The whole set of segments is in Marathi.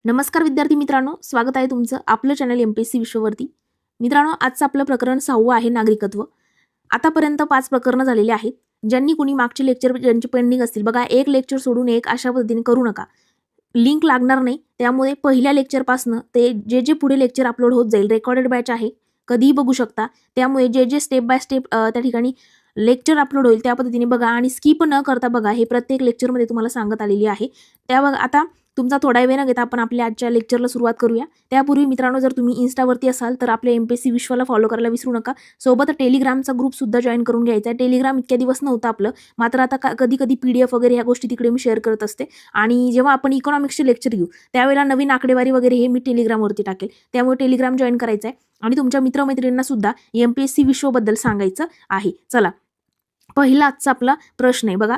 नमस्कार विद्यार्थी मित्रांनो, स्वागत आहे तुमचं आपलं चॅनल एमपीएससी विश्ववरती. मित्रांनो, आजचं आपलं प्रकरण 6वं आहे नागरिकत्व. आतापर्यंत 5 प्रकरणं झालेली आहेत. ज्यांनी कुणी मागचे लेक्चर ज्यांचे पेंडिंग असतील बघा, एक लेक्चर सोडून एक अशा पद्धतीने करू नका. लिंक लागणार नाही. त्यामुळे पहिल्या लेक्चरपासनं ते जे पुढे लेक्चर अपलोड होत जाईल, रेकॉर्डेड बॅच आहे, कधीही बघू शकता. त्यामुळे जे स्टेप बाय स्टेप त्या ठिकाणी लेक्चर अपलोड होईल त्या पद्धतीने बघा आणि स्किप न करता बघा. हे प्रत्येक लेक्चरमध्ये तुम्हाला सांगत आलेली आहे. त्या बघा आता तुमचा थोडा वेळ न घेता आपण आपल्या आजच्या लेक्चरला सुरुवात करूया. त्यापूर्वी मित्रांनो, जर तुम्ही इन्स्टावरती असाल तर आपल्या एमपीएससी विश्वला फॉलो करायला विसरू नका. सोबत टेलिग्रामचा ग्रुप सुद्धा जॉईन करून घ्यायचा आहे. टेलिग्राम इतक्या दिवस नव्हतं आपलं, मात्र आता कधी कधी PDF वगैरे ह्या गोष्टी तिकडे मी शेअर करत असते. आणि जेव्हा आपण इकॉनॉमिक्सचे लेक्चर घेऊ त्यावेळेला नवीन आकडेवारी वगैरे हे मी टेलिग्रामवरती टाकेल. त्यामुळे टेलिग्राम जॉईन करायचं आहे आणि तुमच्या मित्रमैत्रिणींना सुद्धा एमपीएससी विश्वबद्दल सांगायचं आहे. चला, पहिला आजचा आपला प्रश्न आहे बघा.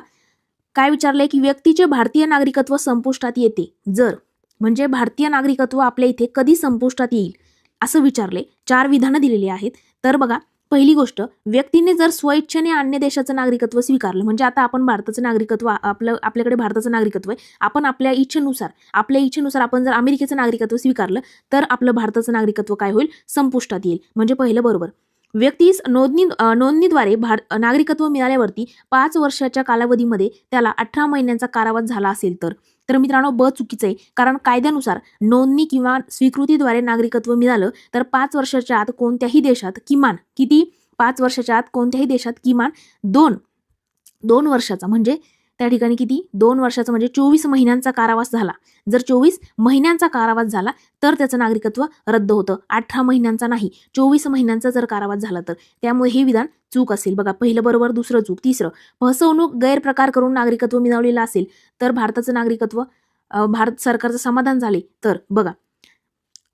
काय विचारलंय की व्यक्तीचे भारतीय नागरिकत्व संपुष्टात येते जर, म्हणजे भारतीय नागरिकत्व आपल्या इथे कधी संपुष्टात येईल असं विचारले. 4 विधानं दिलेली आहेत. तर बघा, पहिली गोष्ट, व्यक्तीने जर स्वइच्छेने अन्य देशाचं नागरिकत्व स्वीकारलं, म्हणजे आता आपण भारताचं नागरिकत्व आपल्याकडे भारताचं नागरिकत्व आहे, आपण आपल्या इच्छेनुसार आपण जर अमेरिकेचं नागरिकत्व स्वीकारलं तर आपलं भारताचं नागरिकत्व काय होईल, संपुष्टात येईल. म्हणजे पहिलं बरोबर. व्यक्तीस नोंदणीद्वारे नागरिकत्व मिळाल्यावरती 5 वर्षाच्या कालावधीमध्ये त्याला 18 महिन्यांचा कारावास झाला असेल तर मित्रांनो ब चुकीचं आहे. कारण कायद्यानुसार नोंदणी किंवा स्वीकृतीद्वारे नागरिकत्व मिळालं तर 5 वर्षाच्या आत कोणत्याही देशात किमान किती, 5 वर्षाच्या आत कोणत्याही देशात किमान 2 वर्षाचा, म्हणजे त्या ठिकाणी किती, 2 वर्षाचा म्हणजे 24 महिन्यांचा कारावास झाला. जर 24 महिन्यांचा कारावास झाला तर त्याचं नागरिकत्व रद्द होतं. 18 महिन्यांचा नाही, 24 महिन्यांचा जर कारावास झाला तर. त्यामुळे हे विधान चूक असेल. बघा, पहिलं बरोबर, दुसरं चूक. तिसरं, फसवणूक गैरप्रकार करून नागरिकत्व मिळवलेलं असेल तर भारताचं नागरिकत्व भारत सरकारचं समाधान झाले तर. बघा,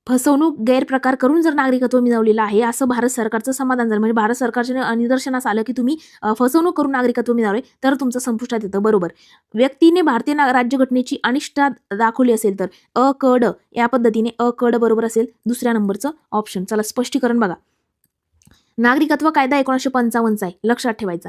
फसवणूक गैरप्रकार करून जर नागरिकत्व मिळवलेलं आहे असं भारत सरकारचं समाधान झालं, म्हणजे भारत सरकारच्या निदर्शनास आलं की तुम्ही फसवणूक करून नागरिकत्व मिळवले तर तुमचं संपुष्टात येतं. बरोबर. व्यक्तीने भारतीय राज्यघटनेची अनिष्ठा दाखवली असेल तर अ क ड या पद्धतीने अ क ड बरोबर असेल दुसऱ्या नंबरचं ऑप्शन. चला, स्पष्टीकरण बघा. नागरिकत्व कायदा 1955 आहे, लक्षात ठेवायचा.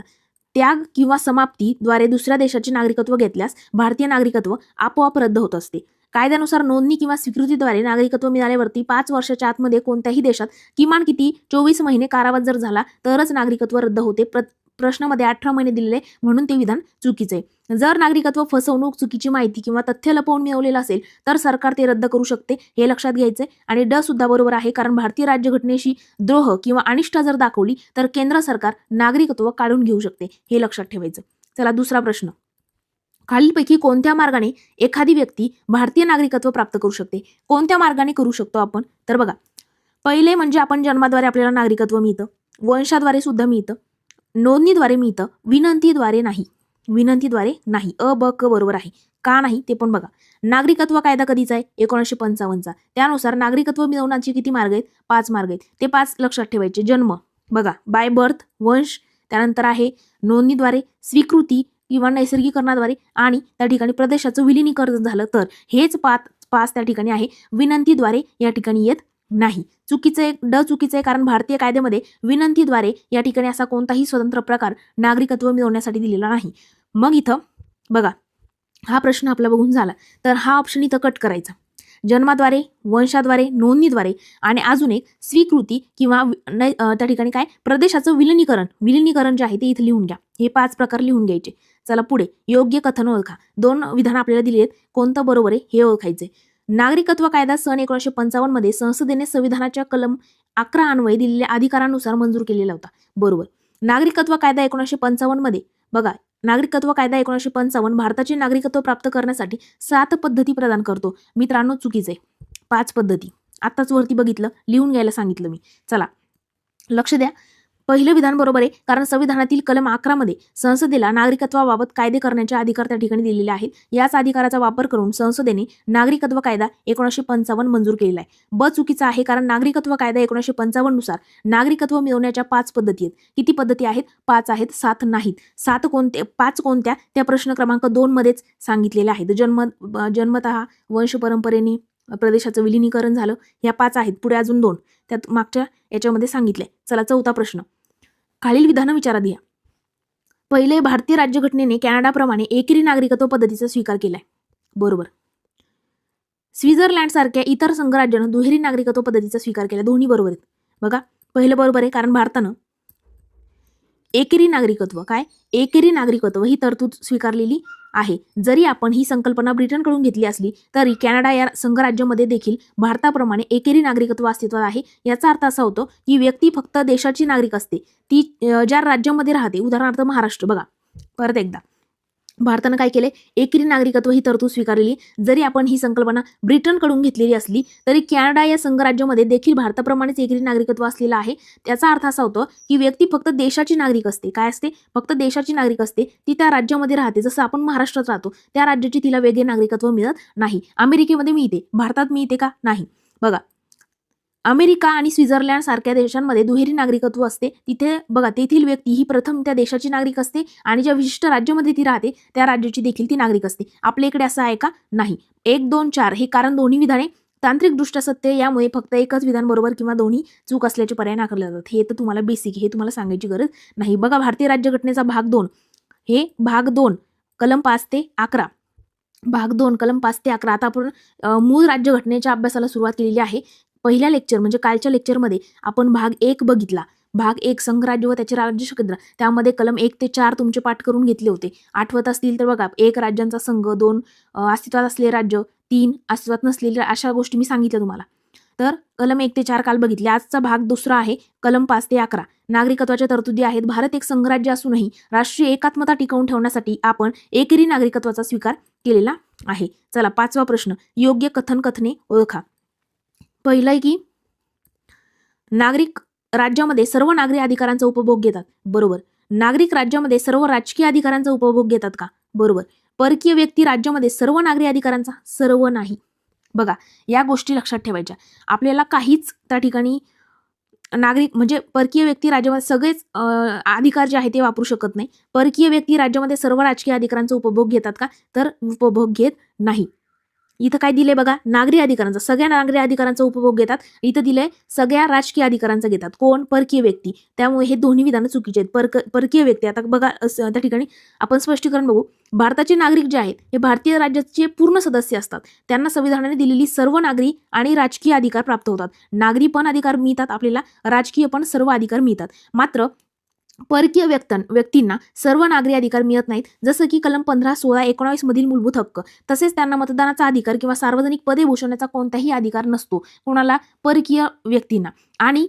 त्याग किंवा समाप्तीद्वारे दुसऱ्या देशाचे नागरिकत्व घेतल्यास भारतीय नागरिकत्व आपोआप रद्द होत असते. कायद्यानुसार नोंदणी किंवा स्वीकृतीद्वारे नागरिकत्व मिळाल्यावरती 5 वर्षाच्या आतमध्ये कोणत्याही देशात किमान किती, 24 महिने कारावास जर झाला तरच नागरिकत्व रद्द होते. प्रश्नामध्ये 18 महिने दिलेले म्हणून ते विधान चुकीचे आहे. जर नागरिकत्व फसवणूक, चुकीची माहिती किंवा तथ्य लपवून मिळवलेलं असेल तर सरकार ते रद्द करू शकते, हे लक्षात घ्यायचंय. आणि ड सुद्धा बरोबर आहे, कारण भारतीय राज्यघटनेशी द्रोह किंवा अनिष्ठा जर दाखवली तर केंद्र सरकार नागरिकत्व काढून घेऊ शकते, हे लक्षात ठेवायचं. चला, दुसरा प्रश्न. खालीलपैकी कोणत्या मार्गाने एखादी व्यक्ती भारतीय नागरिकत्व प्राप्त करू शकते? कोणत्या मार्गाने करू शकतो आपण? तर बघा, पहिले म्हणजे आपण जन्माद्वारे आपल्याला नागरिकत्व मिळतं, वंशाद्वारे सुद्धा मिळतं, नोंदणीद्वारे मिळतं, विनंतीद्वारे नाही. अ ब क बरोबर आहे. का नाही ते पण बघा. नागरिकत्व कायदा कधीचा आहे? 1955चा. त्यानुसार नागरिकत्व मिळवण्याचे किती मार्ग आहेत? 5 मार्ग आहेत. ते 5 लक्षात ठेवायचे. जन्म बघा, बाय बर्थ, वंश, त्यानंतर आहे नोंदणीद्वारे, स्वीकृती किंवा नैसर्गिकरणाद्वारे आणि त्या ठिकाणी प्रदेशाचं विलिनीकरण झालं तर. हेच 5 त्या ठिकाणी आहे. विनंतीद्वारे या ठिकाणी येत नाही. चुकीचं आहे, ड चुकीचं आहे, कारण भारतीय कायद्यामध्ये विनंतीद्वारे या ठिकाणी असा कोणताही स्वतंत्र प्रकार नागरिकत्व मिळवण्यासाठी दिलेला नाही. मग इथं बघा, हा प्रश्न आपला बघून झाला तर हा ऑप्शन इथं कट करायचा. जन्माद्वारे, वंशाद्वारे, नोंदणीद्वारे आणि अजून एक स्वीकृती किंवा त्या ठिकाणी काय, प्रदेशाचं विलिनीकरण जे आहे ते इथं लिहून घ्या. हे 5 प्रकार लिहून घ्यायचे. चला पुढे, योग्य कथन ओळखा. 2 विधान आपल्याला दिली आहेत, कोणतं बरोबर आहे हे ओळखायचे. नागरिकत्व कायदा सन 1955 मध्ये संसदेने संविधानाच्या कलम 11 अन्वये दिलेल्या अधिकारानुसार मंजूर केलेला होता. बरोबर. नागरिकत्व कायदा 1955 मध्ये बघा, नागरिकत्व कायदा 1955 भारताचे नागरिकत्व प्राप्त करण्यासाठी 7 पद्धती प्रदान करतो. मित्रांनो चुकीचे, 5 पद्धती. आत्ताच वरती बघितलं, लिहून घ्यायला सांगितलं मी. चला, लक्ष द्या. पहिलं विधान बरोबर आहे, कारण संविधानातील कलम 11 मध्ये संसदेला नागरिकत्वाबाबत कायदे करण्याचे अधिकार त्या ठिकाणी दिलेले आहेत. याच अधिकाराचा वापर करून संसदेने नागरिकत्व कायदा 1955 मंजूर केलेला आहे. ब चुकीचा आहे, कारण नागरिकत्व कायदा 1955 नुसार नागरिकत्व मिळवण्याच्या 5 पद्धती आहेत. किती पद्धती आहेत? 5 आहेत, 7 नाहीत. 5 कोणत्या? त्या प्रश्न क्रमांक 2 मध्येच सांगितलेल्या आहेत. जन्मतः, वंश परंपरेने, प्रदेशाचं विलिनीकरण झालं, या 5 आहेत. पुढे अजून 2 त्यात मागच्या याच्यामध्ये सांगितले. चला, चौथा प्रश्न. खालील विधान विचारात घ्या. पहिले, भारतीय राज्यघटनेने कॅनडाप्रमाणे एकेरी नागरिकत्व पद्धतीचा स्वीकार केलाय. बरोबर. स्वित्झर्लंड सारख्या इतर संघराज्यानं दुहेरी नागरिकत्व पद्धतीचा स्वीकार केला. दोन्ही बरोबर आहेत. बघा पहिलं बरोबर आहे, कारण भारतानं एकेरी नागरिकत्व एकेरी नागरिकत्व ही तरतूद स्वीकारलेली आहे. जरी आपण ही संकल्पना ब्रिटनकडून घेतली असली तरी कॅनडा या संघराज्यामध्ये देखील भारताप्रमाणे एकेरी नागरिकत्व अस्तित्वात आहे. याचा अर्थ असा होतो की व्यक्ती फक्त देशाची नागरिक असते, ती ज्या राज्यामध्ये राहते. उदाहरणार्थ महाराष्ट्र. बघा परत एकदा, भारतानं काय केले, एकेरी नागरिकत्व ही तरतूद स्वीकारलेली. जरी आपण ही संकल्पना ब्रिटनकडून घेतलेली असली तरी कॅनडा या संघराज्यामध्ये देखील भारताप्रमाणेच एकेरी नागरिकत्व असलेलं आहे. त्याचा अर्थ असा होतो की व्यक्ती फक्त देशाची नागरिक असते. काय असते? फक्त देशाची नागरिक असते. ती त्या राज्यामध्ये राहते. जसं आपण महाराष्ट्रात राहतो, त्या राज्याची तिला वेगळे नागरिकत्व मिळत नाही. अमेरिकेमध्ये मिळते, भारतात मिळते का? नाही. बघा अमेरिका आणि स्वित्झर्लंड सारख्या देशांमध्ये दुहेरी नागरिकत्व असते. तिथे बघा तेथील व्यक्ती ही प्रथम त्या देशाची नागरिक असते आणि ज्या विशिष्ट राज्यामध्ये ती राहते त्या राज्याची देखील ती नागरिक असते. आपल्या इकडे असं आहे का? नाही. 1, 2, 4 हे कारण दोन्ही विधाने तांत्रिकदृष्ट्या सत्य, यामुळे फक्त एकच विधान बरोबर किंवा दोन्ही चूक असल्याचे पर्याय नाकारले जातात. हे तर तुम्हाला बेसिक, हे तुम्हाला सांगायची गरज नाही. बघा भारतीय राज्यघटनेचा भाग 2, हे भाग 2 कलम 5 ते 11. भाग 2 कलम 5 ते 11. आता आपण मूळ राज्यघटनेच्या अभ्यासाला सुरुवात केलेली आहे. पहिल्या लेक्चर म्हणजे कालच्या लेक्चरमध्ये आपण भाग 1 बघितला. भाग 1 संघराज्य व त्याचे राज्यकेंद्र, त्यामध्ये कलम 1 ते 4 तुमचे पाठ करून घेतले होते. आठवत असतील तर बघा, 1 राज्यांचा संघ, 2 अस्तित्वात असलेले राज्य, 3 अस्तित्वात नसलेले, अशा गोष्टी मी सांगितल्या तुम्हाला. तर कलम 1 ते 4 काल बघितले. आजचा भाग 2 आहे कलम 5 ते 11. नागरिकत्वाच्या तरतुदी आहेत. भारत एक संघराज्य असूनही राष्ट्रीय एकात्मता टिकवून ठेवण्यासाठी आपण एकेरी नागरिकत्वाचा स्वीकार केलेला आहे. चला 5वा प्रश्न, योग्य कथन कथने ओळखा. पहिलं आहे की नागरिक राज्यामध्ये सर्व नागरी अधिकारांचा उपभोग घेतात. बरोबर. नागरिक राज्यामध्ये सर्व राजकीय अधिकारांचा उपभोग घेतात का? बरोबर. परकीय व्यक्ती राज्यामध्ये सर्व नागरी अधिकारांचा, सर्व नाही. बघा या गोष्टी लक्षात ठेवायच्या. आपल्याला काहीच त्या ठिकाणी नागरिक म्हणजे परकीय व्यक्ती राज्यामध्ये सगळेच अधिकार जे आहे ते वापरू शकत नाही. परकीय व्यक्ती राज्यामध्ये सर्व राजकीय अधिकारांचा उपभोग घेतात का? तर उपभोग घेत नाही. इथं काय दिलंय बघा, नागरी अधिकारांचा, सगळ्या नागरी अधिकारांचा उपभोग घेतात. इथं दिलंय सगळ्या राजकीय अधिकारांचा घेतात. कोण? परकीय व्यक्ती. त्यामुळे हे दोन्ही विधानं चुकीचे आहेत. परकीय व्यक्ती, आता बघा त्या ठिकाणी आपण स्पष्टीकरण बघू. भारताचे नागरिक जे आहेत हे भारतीय राज्याचे पूर्ण सदस्य असतात. त्यांना संविधानाने दिलेली सर्व नागरी आणि राजकीय अधिकार प्राप्त होतात. नागरी पण अधिकार मिळतात आपल्याला, राजकीय पण सर्व अधिकार मिळतात. मात्र परकीय व्यक्तींना सर्व नागरी अधिकार मिळत नाहीत. जसं की कलम 15, 16, 19 मधील मूलभूत हक्क. तसेच त्यांना मतदानाचा अधिकार किंवा सार्वजनिक पदे भूषवण्याचा कोणताही अधिकार नसतो. कोणाला? परकीय व्यक्तींना. आणि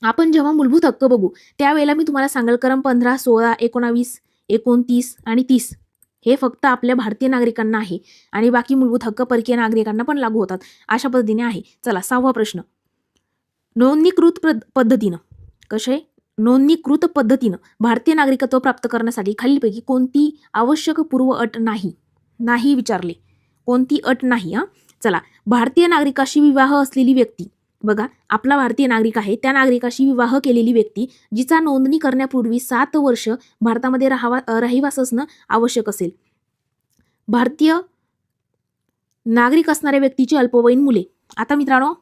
आपण जेव्हा मूलभूत हक्क बघू त्यावेळेला मी तुम्हाला सांगेल, कलम 15, 16, 19, 29 आणि 30 हे फक्त आपल्या भारतीय नागरिकांना आहे आणि बाकी मूलभूत हक्क परकीय नागरिकांना पण लागू होतात. अशा पद्धतीने आहे. चला 6वा प्रश्न, नोंदणीकृत पद्धतीनं, कसे? नोंदणीकृत पद्धतीनं भारतीय नागरिकत्व प्राप्त करण्यासाठी खालीलपैकी कोणती आवश्यक पूर्व अट नाही विचारले. कोणती अट नाही? चला, भारतीय नागरिकाशी विवाह असलेली व्यक्ती. बघा आपला भारतीय नागरिक आहे, त्या नागरिकाशी विवाह केलेली व्यक्ती जिचा नोंदणी करण्यापूर्वी 7 वर्ष भारतामध्ये रहिवास असणं आवश्यक असेल. भारतीय नागरिक असणाऱ्या व्यक्तीची अल्पवयीन मुले. आता मित्रांनो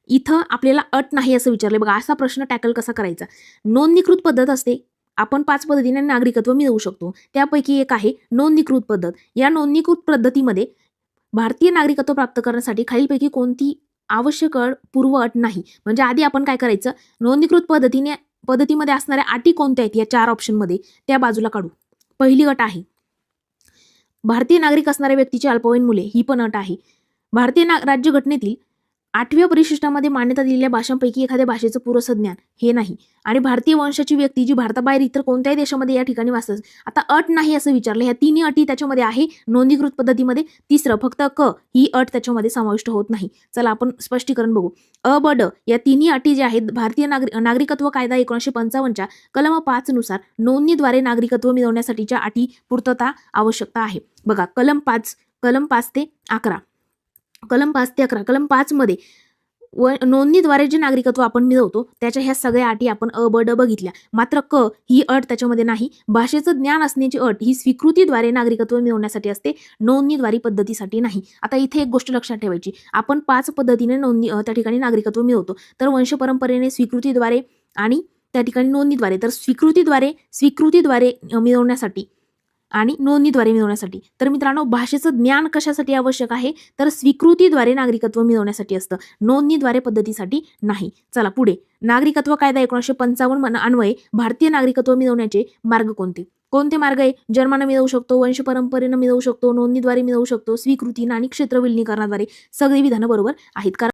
इथं आपल्याला अट नाही असं विचारले. बघा असा प्रश्न टॅकल कसा करायचा. नोंदणीकृत पद्धत असते. आपण 5 पद्धतीने नागरिकत्व मिळवू शकतो. त्यापैकी एक आहे नोंदणीकृत पद्धत. या नोंदणीकृत पद्धतीमध्ये भारतीय नागरिकत्व प्राप्त करण्यासाठी खालीलपैकी कोणती आवश्यक पूर्व अट नाही. म्हणजे आधी आपण काय करायचं, नोंदणीकृत पद्धतीमध्ये असणाऱ्या अटी कोणत्या आहेत या 4 ऑप्शनमध्ये त्या बाजूला काढू. पहिली अट आहे भारतीय नागरिक असणाऱ्या व्यक्तीची अल्पवयीन मुले. ही पण अट आहे. भारतीय राज्यघटनेतील 8व्या परिशिष्टामध्ये मान्यता दिलेल्या भाषांपैकी एखाद्या भाषेचं पुरेसं ज्ञान. हे नाही. आणि भारतीय वंशाची व्यक्ती जी भारताबाहेर इतर कोणत्याही देशामध्ये या ठिकाणी वासत. आता अट नाही असं विचारलं. ह्या तिन्ही अटी त्याच्यामध्ये आहे नोंदणीकृत पद्धतीमध्ये. तिसरं फक्त क ही अट त्याच्यामध्ये समाविष्ट होत नाही. चला आपण स्पष्टीकरण बघू. अ, ब, ड या तिन्ही अटी ज्या आहेत भारतीय नागरिकत्व कायदा 1955 कलम 5 नुसार नोंदणीद्वारे नागरिकत्व मिळवण्यासाठीच्या अटी पूर्तता आवश्यकता आहे. बघा कलम 5 ते 11. कलम 5 ते 11. कलम 5 मध्ये नोंदणीद्वारे जे नागरिकत्व आपण मिळवतो त्याच्या ह्या सगळ्या अटी आपण अ, ब, ड बघितल्या. मात्र क ही अट त्याच्यामध्ये नाही. भाषेचं ज्ञान असण्याची अट ही स्वीकृतीद्वारे नागरिकत्व मिळवण्यासाठी असते, नोंदणीद्वारे पद्धतीसाठी नाही. आता इथे एक गोष्ट लक्षात ठेवायची. आपण 5 पद्धतीने त्या ठिकाणी नागरिकत्व मिळवतो. तर वंश परंपरेने, स्वीकृतीद्वारे आणि त्या ठिकाणी नोंदणीद्वारे. तर स्वीकृतीद्वारे मिळवण्यासाठी आणि नोंदणीद्वारे मिळवण्यासाठी. तर मित्रांनो, भाषेचं ज्ञान कशासाठी आवश्यक आहे, तर स्वीकृतीद्वारे नागरिकत्व मिळवण्यासाठी असतं, नोंदणीद्वारे पद्धतीसाठी नाही. चला पुढे. नागरिकत्व कायदा 1955 अन्वये भारतीय नागरिकत्व मिळवण्याचे मार्ग कोणते? कोणते मार्ग आहे? जन्मानं मिळवू शकतो, वंश परंपरेनं मिळवू शकतो, नोंदणीद्वारे मिळवू शकतो, स्वीकृतीनं आणि क्षेत्र विलिनीकरणाद्वारे. सगळी विधानं बरोबर आहेत. कारण